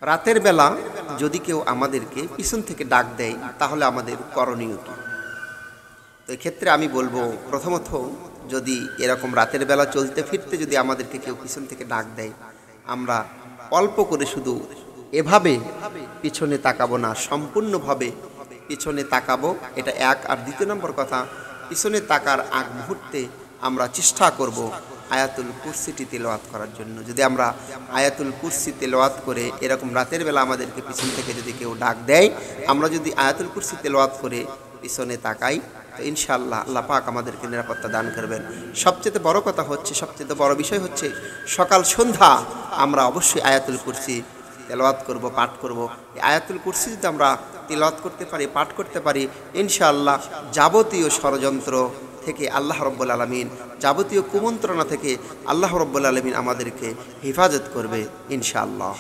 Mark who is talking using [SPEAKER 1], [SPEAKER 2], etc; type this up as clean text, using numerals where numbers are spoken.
[SPEAKER 1] রাতের বেলা যদি কেউ আমাদেরকে পিছন থেকে ডাক দেয় তাহলে আমাদের করণীয় কি? তো এক্ষেত্রে আমি বলবো, প্রথমত যদি এরকম রাতের বেলা চলতে ফিরতে যদি আমাদেরকে কেউ পিছন থেকে ডাক দেয়, আমরা অল্প করে শুধু এভাবে পিছনে তাকাবো না, সম্পূর্ণভাবে পিছনে তাকাবো, এটা এক। আর দ্বিতীয় নম্বর কথা, পিছনে তাকার আগ মুহূর্তে আমরা চেষ্টা করব আয়াতুল কুরসিটি তেলাওয়াত করার জন্য। যদি আমরা আয়াতুল কুরসি তেলাওয়াত করে এরকম রাতের বেলা আমাদেরকে পিছন থেকে যদি কেউ ডাক দেয়, আমরা যদি আয়াতুল কুরসি তেলাওয়াত করে পিছনে তাকাই, তো ইনশাআল্লাহ আল্লাহ পাক আমাদেরকে নিরাপত্তা দান করবেন। সবচেয়ে বড় কথা হচ্ছে, সবচেয়ে বড় বিষয় হচ্ছে, সকাল সন্ধ্যা আমরা অবশ্যই আয়াতুল কুরসি তেলাওয়াত করব, পাঠ করব। এই আয়াতুল কুরসি যদি আমরা তেলাওয়াত করতে পারি, পাঠ করতে পারি, ইনশাআল্লাহ যাবতীয় ষড়যন্ত্র থেকে আল্লাহ রব্বুল আলামিন, যাবতীয় কুমন্ত্রণা থেকে আল্লাহ রব্বুল আলামিন আমাদেরকে হেফাজত করবে ইনশাআল্লাহ।